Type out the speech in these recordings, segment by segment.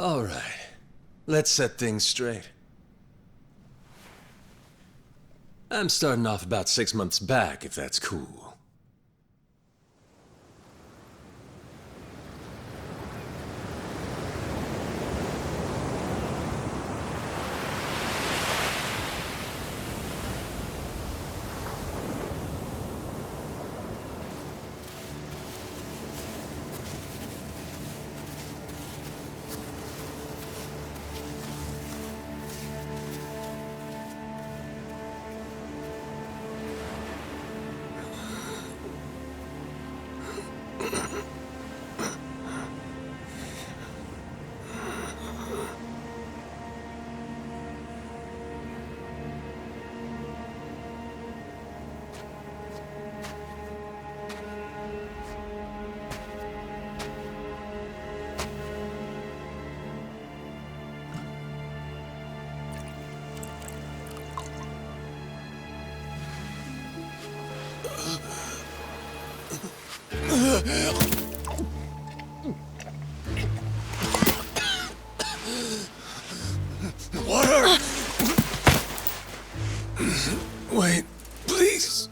All right. Let's set things straight. I'm starting off about 6 months back, if that's cool. Water! Wait, please.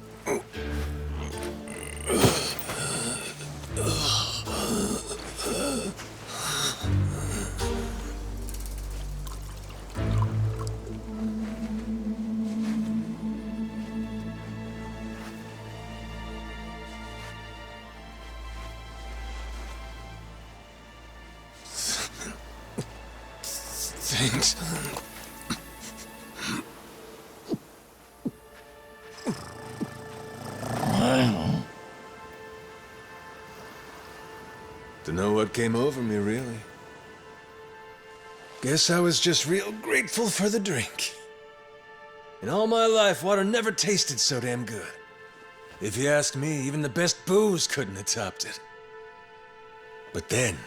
Thanks. Dunno what came over me, really. Guess I was just real grateful for the drink. In all my life, water never tasted so damn good. If you ask me, even the best booze couldn't have topped it. But then,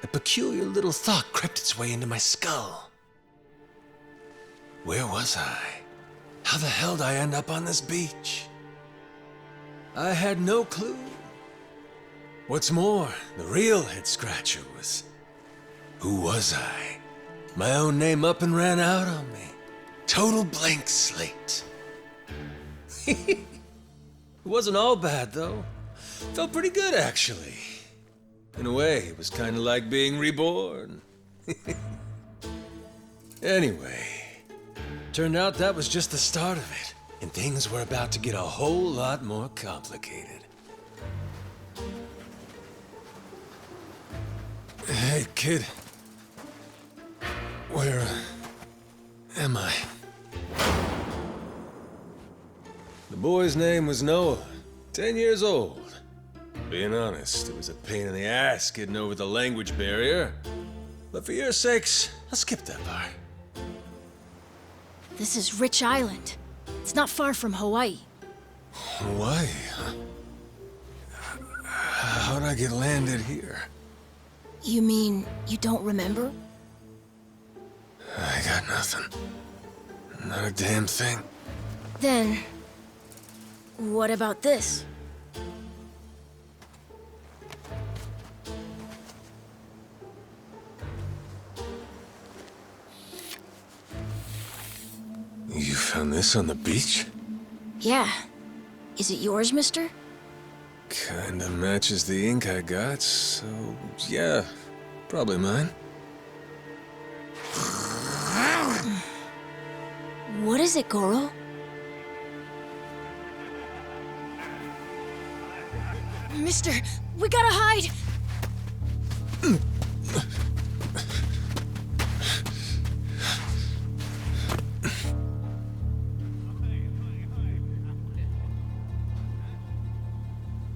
a peculiar little thought crept its way into my skull. Where was I? How the hell did I end up on this beach? I had no clue. What's more, the real head-scratcher was... who was I? My own name up and ran out on me. Total blank slate. It wasn't all bad, though. Felt pretty good, actually. In a way, it was kind of like being reborn. Anyway, turned out that was just the start of it, and things were about to get a whole lot more complicated. Hey, kid. Where am I? The boy's name was Noah, 10 years old. Being honest, it was a pain in the ass getting over the language barrier. But for your sakes, I'll skip that part. This is Rich Island. It's not far from Hawaii. Hawaii, huh? How'd I get landed here? You mean you don't remember? I got nothing. Not a damn thing. Then, what about this? You found this on the beach? Yeah. Is it yours, mister? Kinda matches the ink I got, so yeah, probably mine. What is it, Goro? Mister, we gotta hide!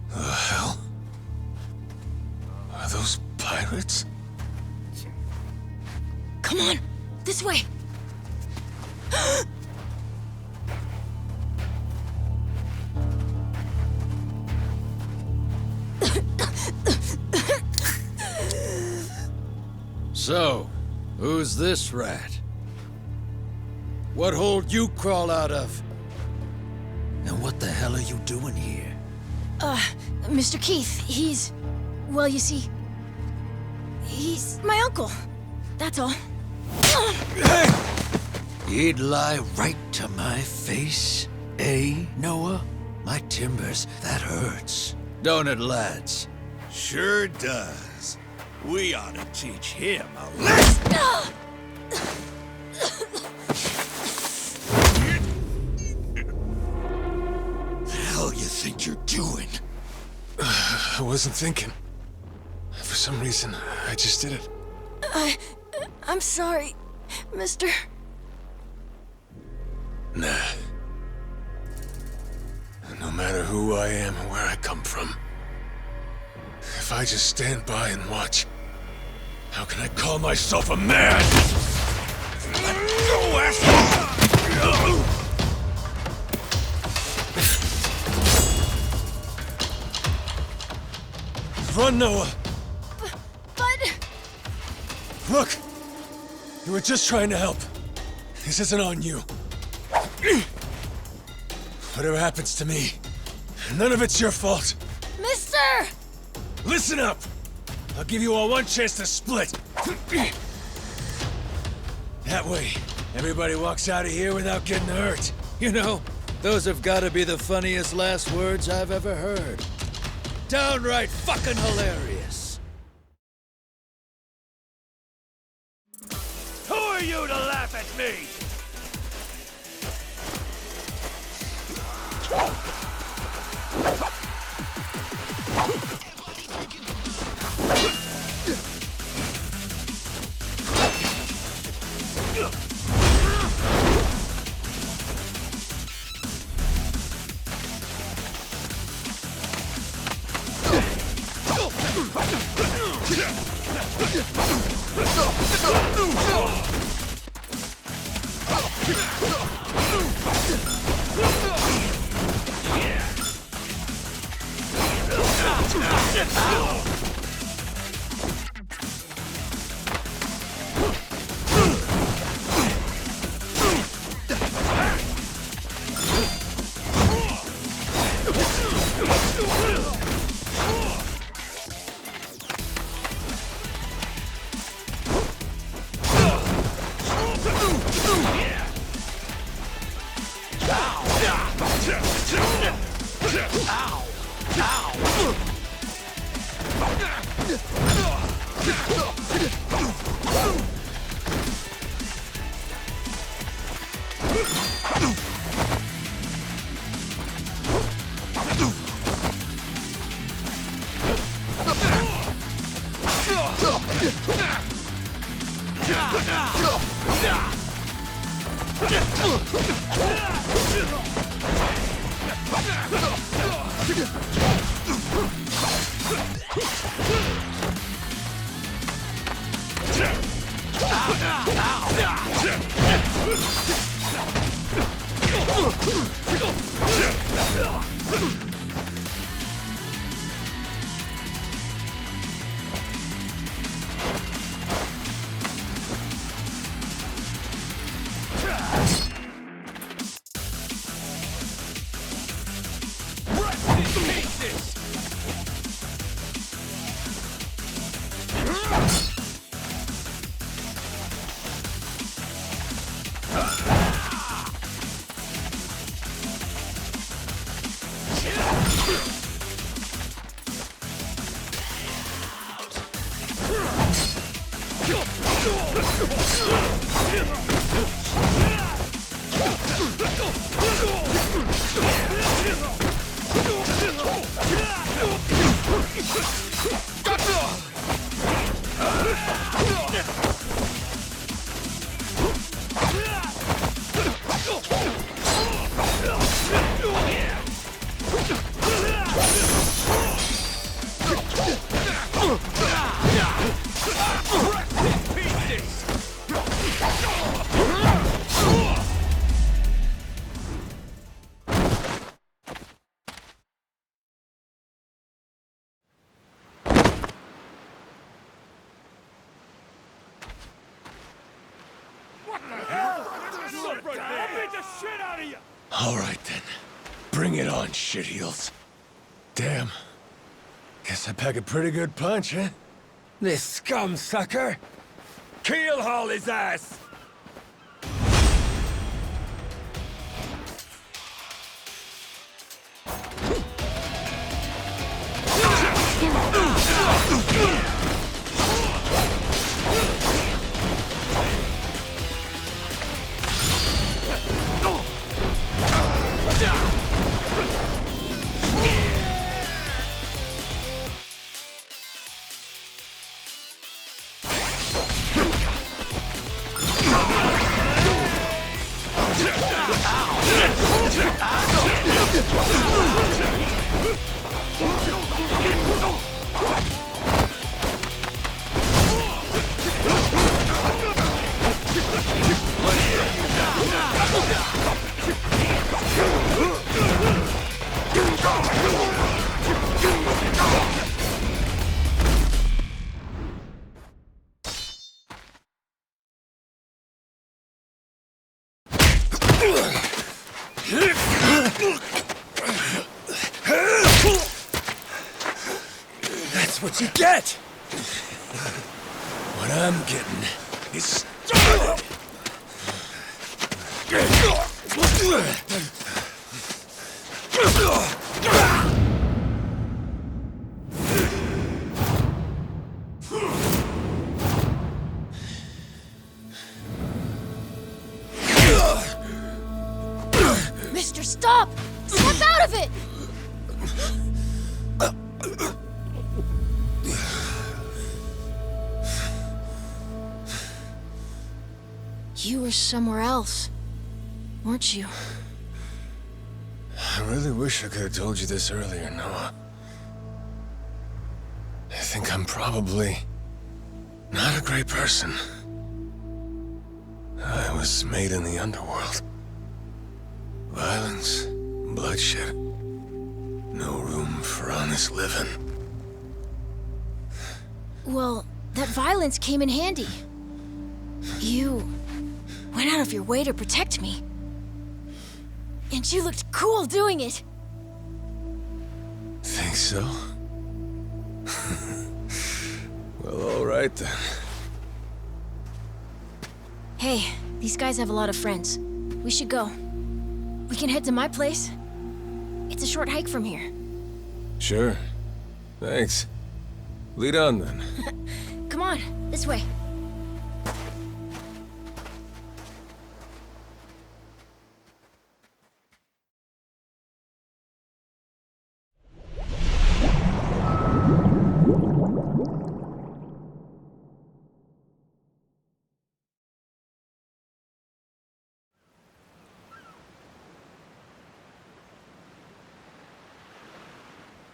The hell? Are those pirates? Come on, this way! So, who's this rat? What hole you crawl out of? And what the hell are you doing here? Mr. Keith, well, you see, he's my uncle. That's all. Hey! He'd lie right to my face, eh, Noah? My timbers, that hurts. Don't it, lads? Sure does. We ought to teach him a lesson. The hell you think you're doing? I wasn't thinking. For some reason, I just did it. I'm sorry, mister. Nah. No matter who I am or where I come from, if I just stand by and watch, how can I call myself a man? Let go, asshole! Run, Noah! But... Look! You were just trying to help. This isn't on you. Whatever happens to me, none of it's your fault. Mister! Listen up! I'll give you all one chance to split. That way, everybody walks out of here without getting hurt. You know, those have got to be the funniest last words I've ever heard. Downright fucking hilarious. Who are you to laugh at me? All right, then. Bring it on, shitheels. Damn. Guess I pack a pretty good punch, huh? This scum sucker! Keel haul his ass! That's what you get! What I'm getting is started! Mister, stop! Step out of it! You were somewhere else, weren't you? I really wish I could have told you this earlier, Noah. I think I'm probably not a great person. I was made in the underworld. Violence, bloodshed. No room for honest living. Well, that violence came in handy. You went out of your way to protect me. And you looked cool doing it. Think so? Well, all right then. Hey, these guys have a lot of friends. We should go. We can head to my place. It's a short hike from here. Sure. Thanks. Lead on then. Come on, this way.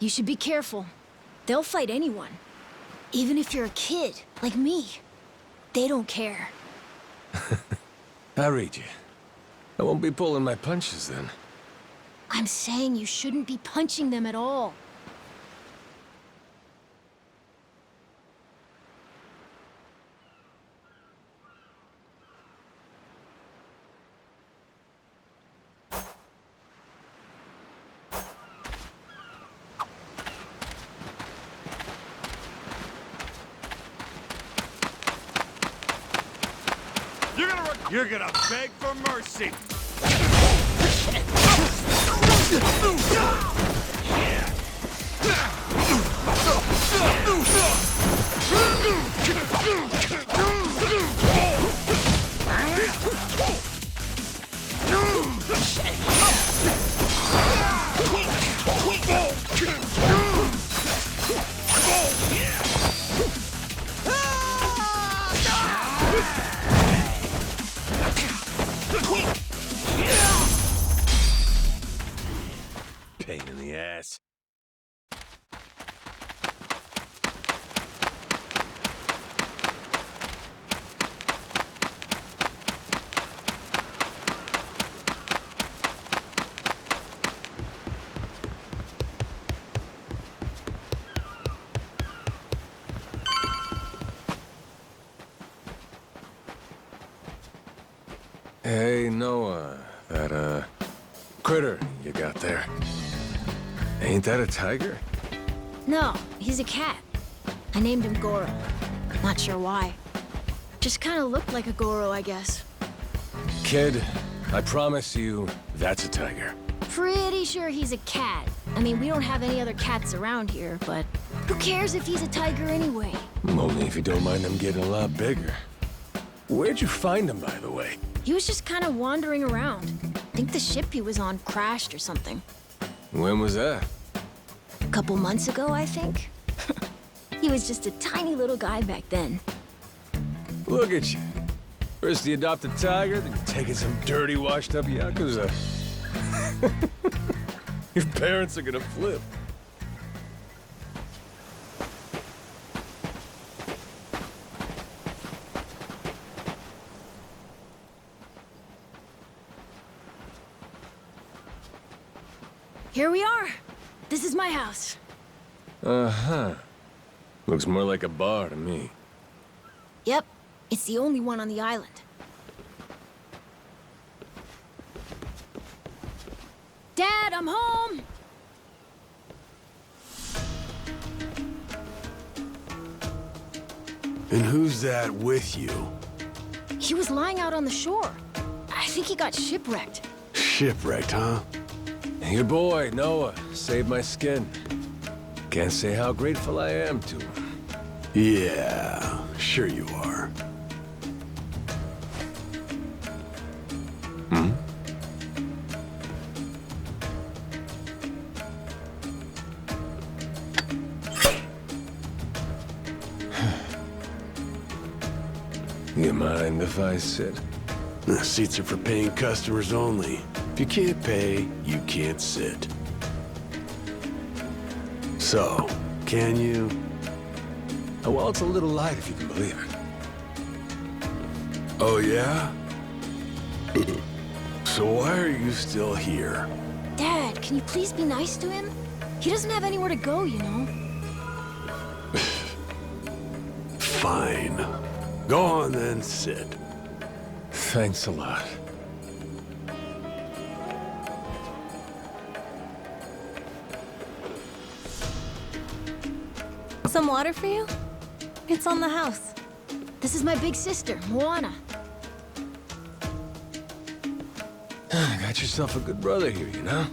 You should be careful. They'll fight anyone. Even if you're a kid, like me. They don't care. I read you. I won't be pulling my punches then. I'm saying you shouldn't be punching them at all. You're gonna beg for mercy! Pain in the ass. Hey, Noah, that, critter you got there. Ain't that a tiger? No, he's a cat. I named him Goro. Not sure why. Just kind of looked like a Goro, I guess. Kid, I promise you, that's a tiger. Pretty sure he's a cat. I mean, we don't have any other cats around here, but who cares if he's a tiger anyway? Only if you don't mind them getting a lot bigger. Where'd you find him, by the way? He was just kind of wandering around. I think the ship he was on crashed or something. When was that? A couple months ago, I think. He was just a tiny little guy back then. Look at you. First you adopt a tiger, then you're taking some dirty, washed-up Yakuza. Your parents are gonna flip. Here we are. This is my house. Uh-huh. Looks more like a bar to me. Yep, it's the only one on the island. Dad, I'm home! And who's that with you? He was lying out on the shore. I think he got shipwrecked. Shipwrecked, huh? Your boy, Noah, saved my skin. Can't say how grateful I am to him. Yeah, sure you are. You mind if I sit? The seats are for paying customers only. If you can't pay, you can't sit. So, can you? Oh, well, it's a little light if you can believe it. Oh, yeah? So why are you still here? Dad, can you please be nice to him? He doesn't have anywhere to go, you know? Fine. Go on then, sit. Thanks a lot. Some water for you? It's on the house. This is my big sister, Moana. Got yourself a good brother here, you know?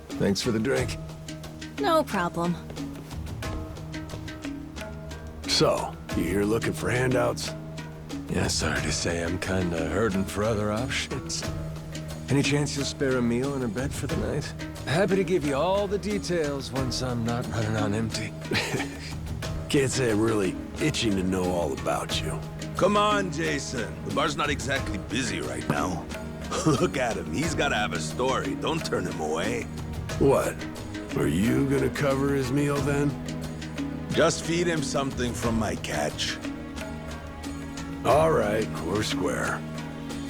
Thanks for the drink. No problem. So, you here looking for handouts? Yeah, sorry to say I'm kinda hurting for other options. Any chance you'll spare a meal and a bed for the night? Happy to give you all the details once I'm not running on empty. Can't say I'm really itching to know all about you. Come on, Jason. The bar's not exactly busy right now. Look at him. He's gotta have a story. Don't turn him away. What? Are you gonna cover his meal then? Just feed him something from my catch. All right, we're square.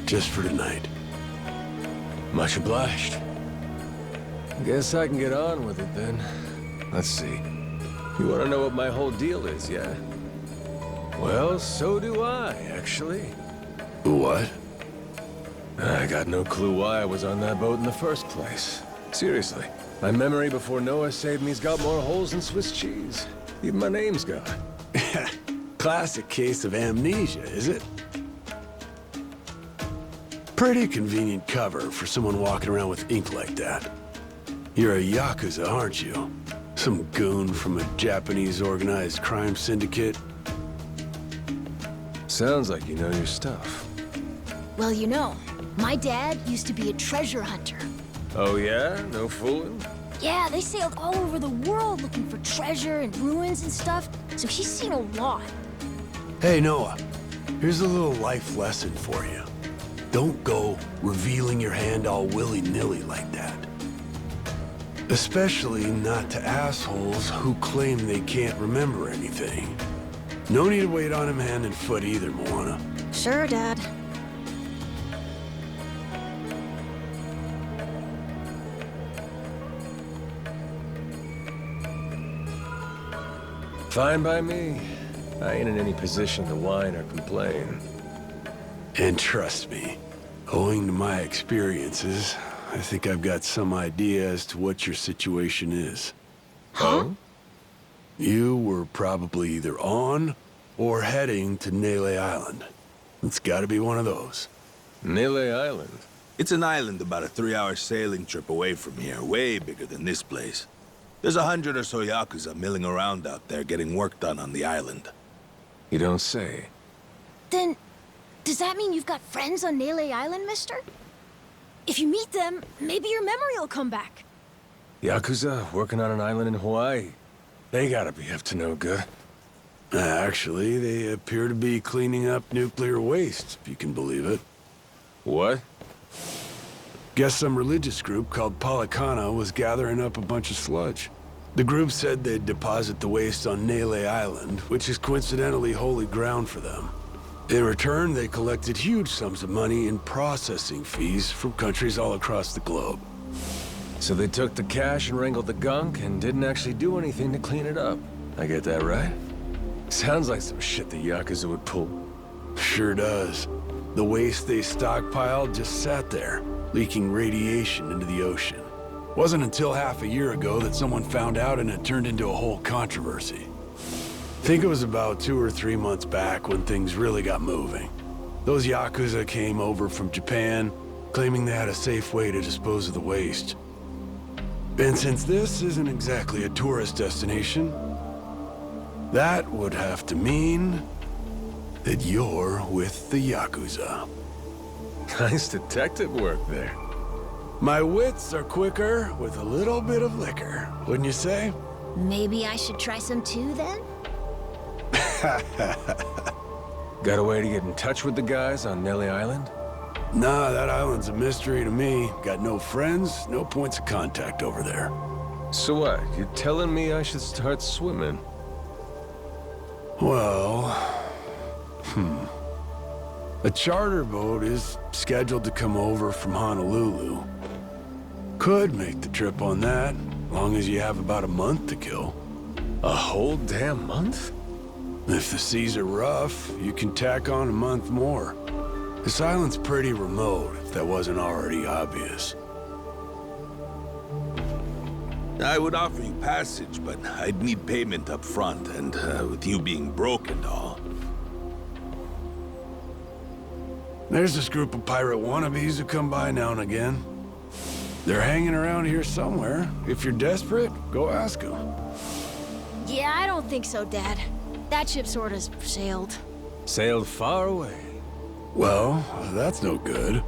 Just for tonight. Much obliged. Guess I can get on with it then. Let's see. You want to know what my whole deal is, yeah? Well, so do I, actually. What? I got no clue why I was on that boat in the first place. Seriously. My memory before Noah saved me's got more holes than Swiss cheese. Even my name's gone. Classic case of amnesia, is it? Pretty convenient cover for someone walking around with ink like that. You're a Yakuza, aren't you? Some goon from a Japanese organized crime syndicate? Sounds like you know your stuff. Well, you know, my dad used to be a treasure hunter. Oh yeah? No fooling? Yeah, they sailed all over the world looking for treasure and ruins and stuff, so he's seen a lot. Hey, Noah, here's a little life lesson for you. Don't go revealing your hand all willy-nilly like that. Especially not to assholes who claim they can't remember anything. No need to wait on him hand and foot either, Moana. Sure, Dad. Fine by me. I ain't in any position to whine or complain. And trust me, owing to my experiences, I think I've got some idea as to what your situation is. Huh? You were probably either on or heading to Nele Island. It's gotta be one of those. Nele Island. It's an island about a 3-hour sailing trip away from here, way bigger than this place. There's 100 or so Yakuza milling around out there getting work done on the island. You don't say. Then, does that mean you've got friends on Nele Island, mister? If you meet them, maybe your memory will come back. Yakuza working on an island in Hawaii. They gotta be up to no good. Actually, they appear to be cleaning up nuclear waste, if you can believe it. What? Guess some religious group called Policana was gathering up a bunch of sludge. The group said they'd deposit the waste on Nele Island, which is coincidentally holy ground for them. In return, they collected huge sums of money in processing fees from countries all across the globe. So they took the cash and wrangled the gunk and didn't actually do anything to clean it up. I get that right? Sounds like some shit the Yakuza would pull. Sure does. The waste they stockpiled just sat there, leaking radiation into the ocean. Wasn't until half a year ago that someone found out and it turned into a whole controversy. Think it was about 2 or 3 months back when things really got moving. Those Yakuza came over from Japan, claiming they had a safe way to dispose of the waste. And since this isn't exactly a tourist destination, that would have to mean that you're with the Yakuza. Nice detective work there. My wits are quicker with a little bit of liquor, wouldn't you say? Maybe I should try some too, then? Got a way to get in touch with the guys on Nele Island? Nah, that island's a mystery to me. Got no friends, no points of contact over there. So what? You telling me I should start swimming? Well... A charter boat is scheduled to come over from Honolulu. Could make the trip on that, long as you have about a month to kill. A whole damn month? If the seas are rough, you can tack on a month more. This island's pretty remote, if that wasn't already obvious. I would offer you passage, but I'd need payment up front, and with you being broke and all. There's this group of pirate wannabes who come by now and again. They're hanging around here somewhere. If you're desperate, go ask them. Yeah, I don't think so, Dad. That ship sorta's sailed. Sailed far away. Well, that's no good.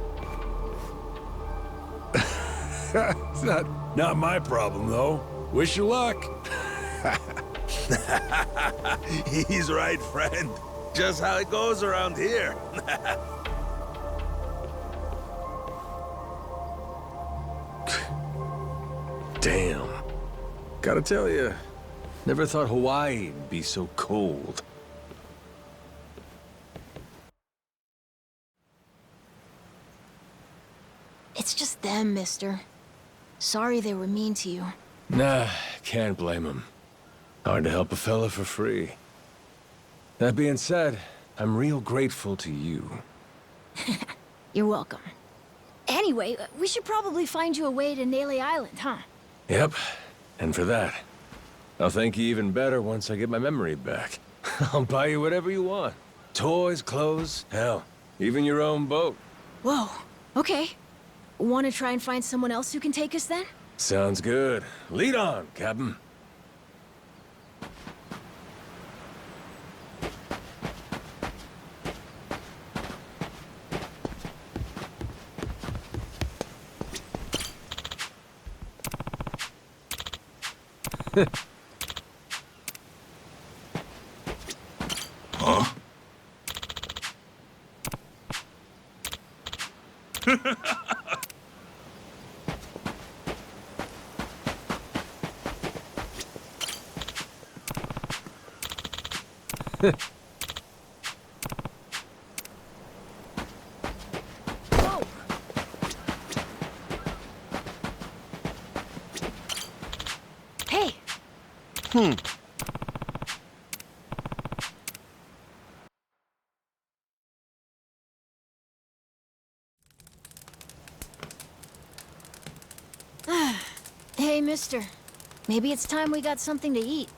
It's not my problem, though. Wish you luck. He's right, friend. Just how it goes around here. Damn. Gotta tell you, never thought Hawaii'd be so cold. It's just them, mister. Sorry they were mean to you. Nah, can't blame him. Hard to help a fella for free. That being said, I'm real grateful to you. You're welcome. Anyway, we should probably find you a way to Nele Island, huh? Yep, and for that, I'll thank you even better once I get my memory back. I'll buy you whatever you want. Toys, clothes, hell, even your own boat. Whoa, okay. Want to try and find someone else who can take us then? Sounds good. Lead on, Captain. Huh? Whoa! Hey! Hey, mister. Maybe it's time we got something to eat.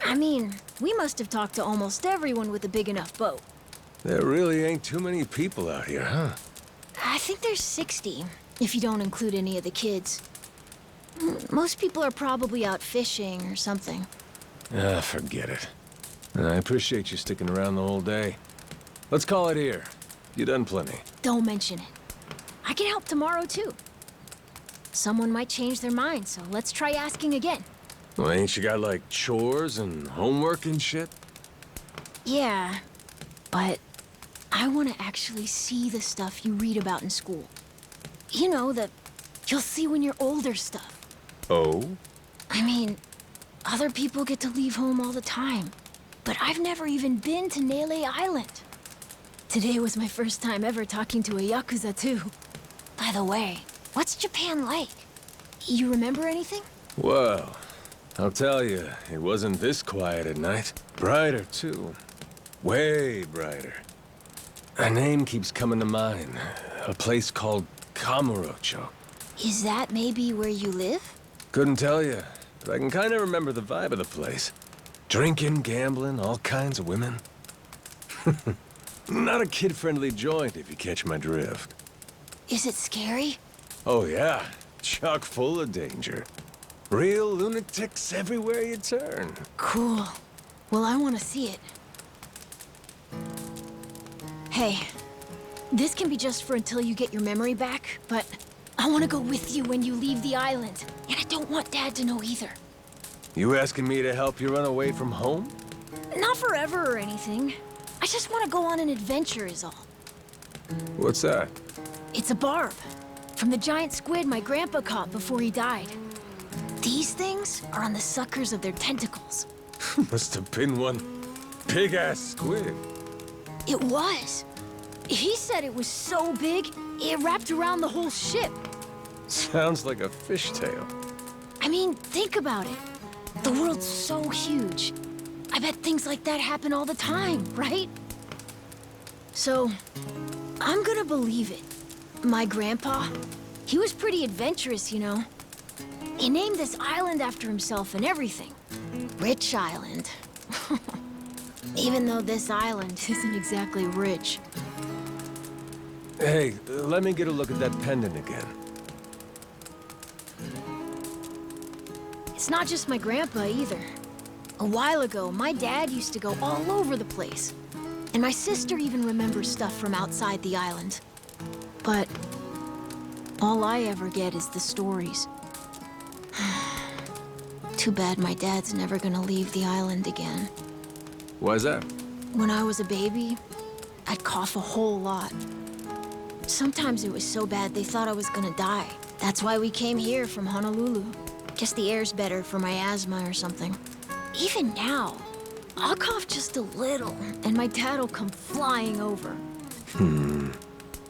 I mean, we must have talked to almost everyone with a big enough boat. There really ain't too many people out here, huh? I think there's 60, if you don't include any of the kids. Most people are probably out fishing or something. Ah, forget it. I appreciate you sticking around the whole day. Let's call it here. You done plenty. Don't mention it. I can help tomorrow, too. Someone might change their mind, so let's try asking again. Well, ain't you got, like, chores and homework and shit? Yeah, but I want to actually see the stuff you read about in school. You know, the you'll see when you're older stuff. Oh? I mean, other people get to leave home all the time, but I've never even been to Nele Island. Today was my first time ever talking to a Yakuza, too. By the way, what's Japan like? You remember anything? Well, I'll tell you, it wasn't this quiet at night. Brighter, too. Way brighter. A name keeps coming to mind. A place called Kamurocho. Is that maybe where you live? Couldn't tell you, but I can kind of remember the vibe of the place. Drinking, gambling, all kinds of women. Not a kid-friendly joint, if you catch my drift. Is it scary? Oh yeah, chock full of danger. Real lunatics everywhere you turn. Cool. Well, I want to see it. Hey, this can be just for until you get your memory back, but I want to go with you when you leave the island. And I don't want Dad to know either. You asking me to help you run away from home? Not forever or anything. I just want to go on an adventure is all. What's that? It's a barb. From the giant squid my grandpa caught before he died. These things are on the suckers of their tentacles. Must have been one big-ass squid. It was. He said it was so big, it wrapped around the whole ship. Sounds like a fishtail. I mean, think about it. The world's so huge. I bet things like that happen all the time, right? So, I'm gonna believe it. My grandpa, he was pretty adventurous, you know. He named this island after himself and everything. Rich Island. Even though this island isn't exactly rich. Hey, let me get a look at that pendant again. It's not just my grandpa either. A while ago, my dad used to go all over the place. And my sister even remembers stuff from outside the island. But all I ever get is the stories. Too bad my dad's never gonna leave the island again. Why's that? When I was a baby, I'd cough a whole lot. Sometimes it was so bad they thought I was gonna die. That's why we came here from Honolulu. Guess the air's better for my asthma or something. Even now, I'll cough just a little, and my dad'll come flying over.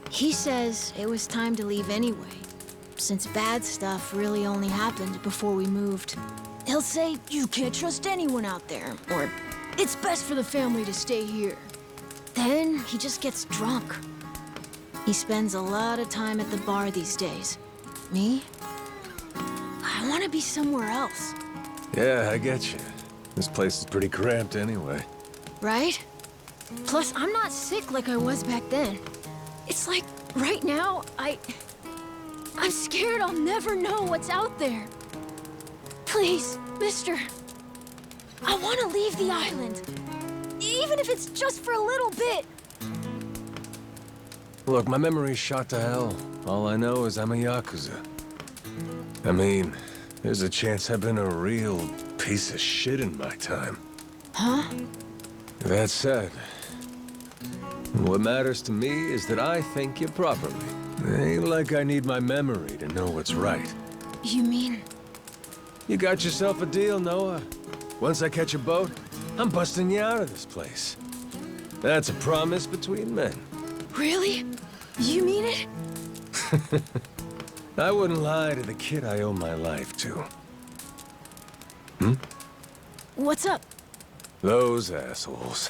He says it was time to leave anyway, since bad stuff really only happened before we moved. He'll say, you can't trust anyone out there, or it's best for the family to stay here. Then he just gets drunk. He spends a lot of time at the bar these days. Me? I want to be somewhere else. Yeah, I get you. This place is pretty cramped anyway. Right? Plus, I'm not sick like I was back then. It's like, right now, I'm scared I'll never know what's out there. Please, mister. I want to leave the island. Even if it's just for a little bit. Look, my memory's shot to hell. All I know is I'm a Yakuza. I mean, there's a chance I've been a real piece of shit in my time. Huh? That said, what matters to me is that I think you properly. Ain't like I need my memory to know what's right. You mean? You got yourself a deal, Noah. Once I catch a boat, I'm busting you out of this place. That's a promise between men. Really? You mean it? I wouldn't lie to the kid I owe my life to. What's up? Those assholes.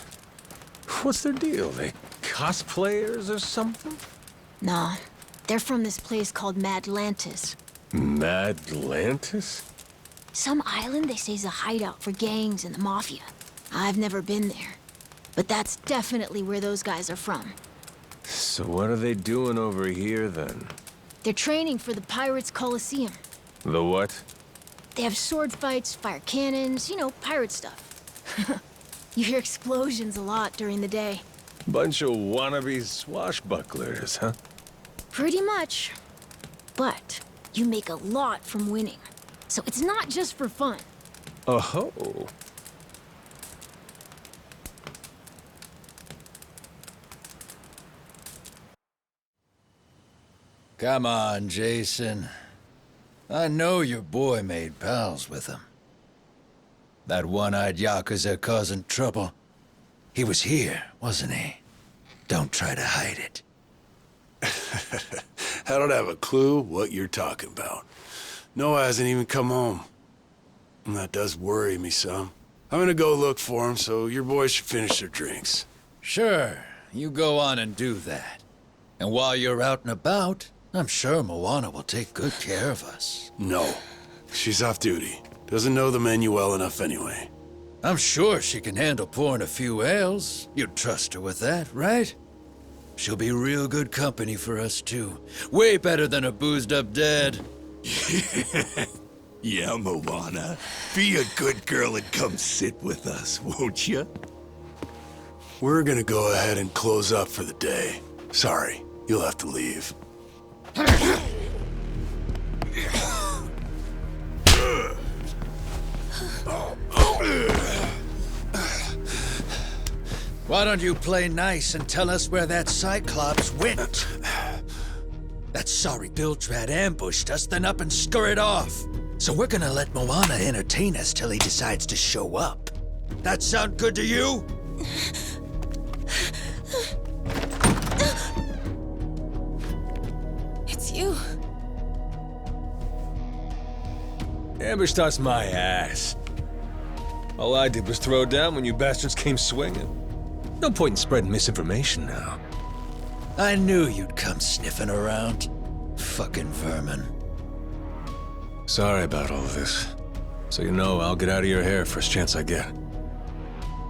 What's their deal? They cosplayers or something? Nah, they're from this place called Madlantis. Madlantis? Some island they say is a hideout for gangs and the mafia. I've never been there. but that's definitely where those guys are from. So what are they doing over here, then? They're training for the Pirates Coliseum. The what? They have sword fights, fire cannons, you know, pirate stuff. You hear explosions a lot during the day. Bunch of wannabe swashbucklers, huh? Pretty much. But you make a lot from winning. So it's not just for fun. Oh. Come on, Jason. I know your boy made pals with him. That one-eyed Yakuza causing trouble. He was here, wasn't he? Don't try to hide it. I don't have a clue what you're talking about. Noah hasn't even come home. And that does worry me some. I'm gonna go look for him, so your boys should finish their drinks. Sure, you go on and do that. And while you're out and about, I'm sure Moana will take good care of us. No. She's off duty. Doesn't know the menu well enough anyway. I'm sure she can handle pouring a few ales. You'd trust her with that, right? She'll be real good company for us, too. Way better than a boozed-up dad. Yeah, Moana. Be a good girl and come sit with us, won't you? We're gonna go ahead and close up for the day. Sorry, you'll have to leave. Why don't you play nice and tell us where that Cyclops went? That sorry Biltrat ambushed us, then up and scurried off. So we're gonna let Moana entertain us till he decides to show up. That sound good to you? It's you. Ambushed us my ass. All I did was throw down when you bastards came swinging. No point in spreading misinformation now. I knew you'd come sniffing around. Fucking vermin. Sorry about all of this. So you know, I'll get out of your hair first chance I get.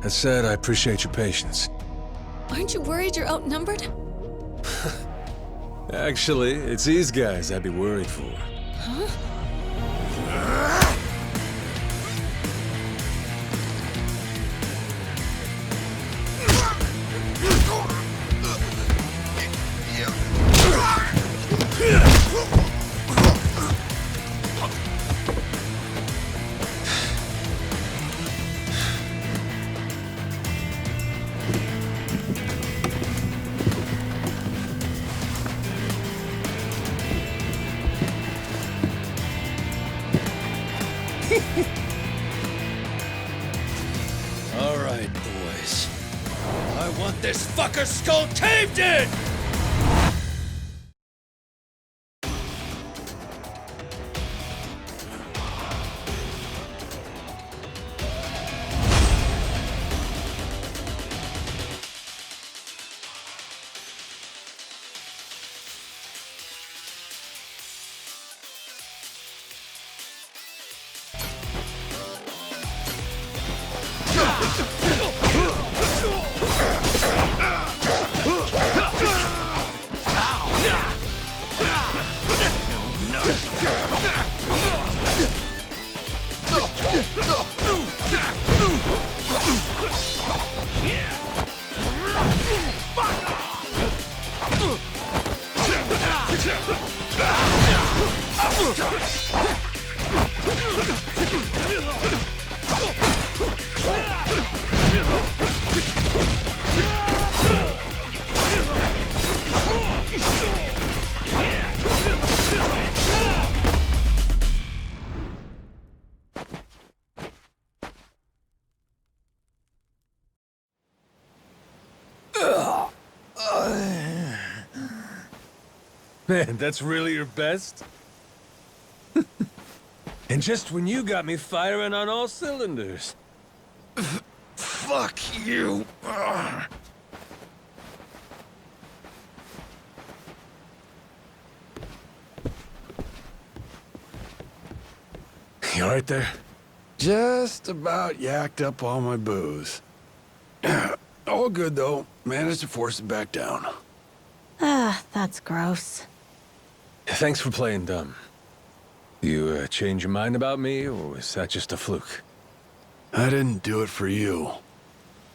That said, I appreciate your patience. Aren't you worried you're outnumbered? Actually, it's these guys I'd be worried for. Huh? All right, boys. I want this fucker skull caved in! Man, that's really your best? And just when you got me firing on all cylinders. Fuck you! You all right there? Just about yacked up all my booze. Oh, All good, though. Managed to force it back down. Ah, that's gross. Thanks for playing dumb. You change your mind about me, or was that just a fluke? I didn't do it for you.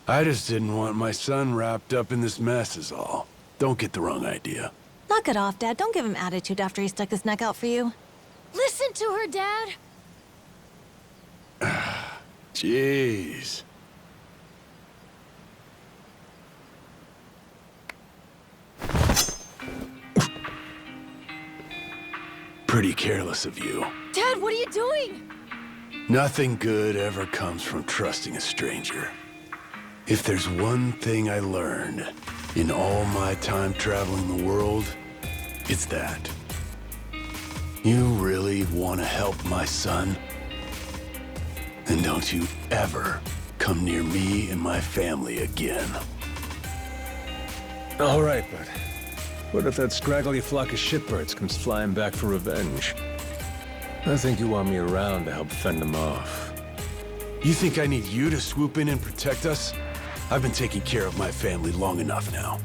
I just didn't want my son wrapped up in this mess is all. Don't get the wrong idea. Knock it off, Dad. Don't give him attitude after he stuck his neck out for you. Listen to her, Dad. Jeez. Pretty careless of you. Dad, what are you doing? Nothing good ever comes from trusting a stranger. If there's one thing I learned in all my time traveling the world, it's that. You really want to help my son? Then don't you ever come near me and my family again. All right, but what if that scraggly flock of shitbirds comes flying back for revenge? I think you want me around to help fend them off. You think I need you to swoop in and protect us? I've been taking care of my family long enough now.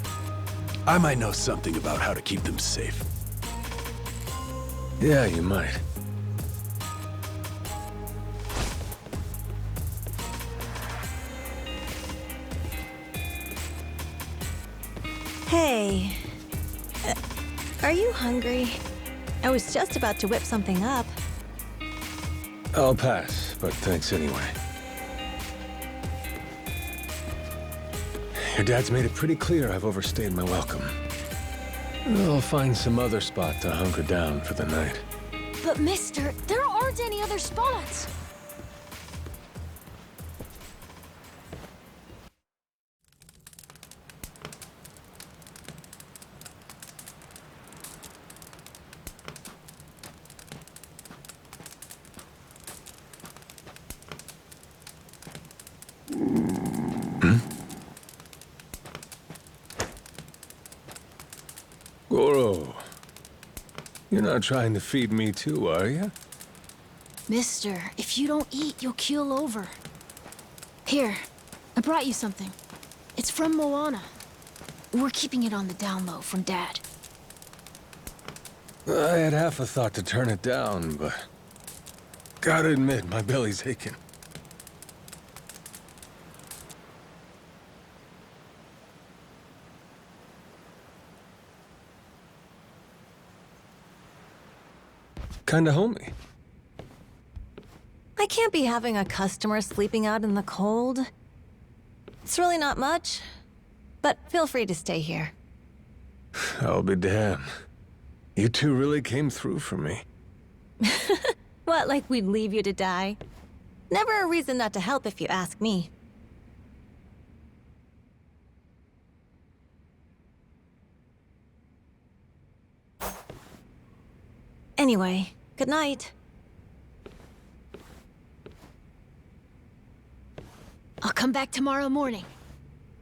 I might know something about how to keep them safe. Yeah, you might. Hey. Are you hungry? I was just about to whip something up. I'll pass, but thanks anyway. Your dad's made it pretty clear I've overstayed my welcome. I'll find some other spot to hunker down for the night. But mister, there aren't any other spots. Goro, you're not trying to feed me too, are you? Mister, if you don't eat, you'll keel over. Here, I brought you something. It's from Moana. We're keeping it on the down low from Dad. I had half a thought to turn it down, but gotta admit, my belly's aching. Kinda homey. I can't be having a customer sleeping out in the cold. It's really not much, but feel free to stay here. I'll be damned. You two really came through for me. What, like we'd leave you to die? Never a reason not to help if you ask me. Anyway, good night. I'll come back tomorrow morning.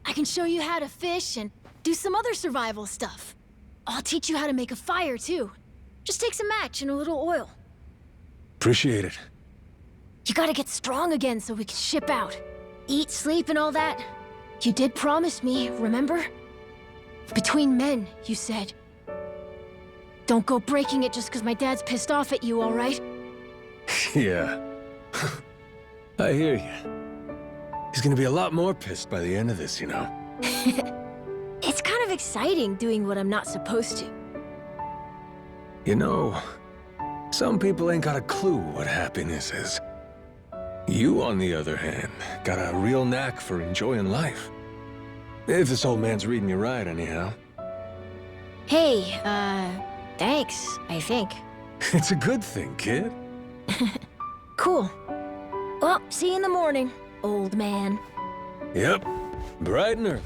I can show you how to fish and do some other survival stuff. I'll teach you how to make a fire, too. Just take some match and a little oil. Appreciate it. You gotta get strong again so we can ship out. Eat, sleep, and all that. You did promise me, remember? Between men, you said. Don't go breaking it just because my dad's pissed off at you, all right? Yeah. I hear you. He's gonna be a lot more pissed by the end of this, you know. It's kind of exciting doing what I'm not supposed to. You know, some people ain't got a clue what happiness is. You, on the other hand, got a real knack for enjoying life. If this old man's reading you right, anyhow. Hey, thanks, I think. It's a good thing, kid. Cool. Well, see you in the morning, old man. Yep, bright and early.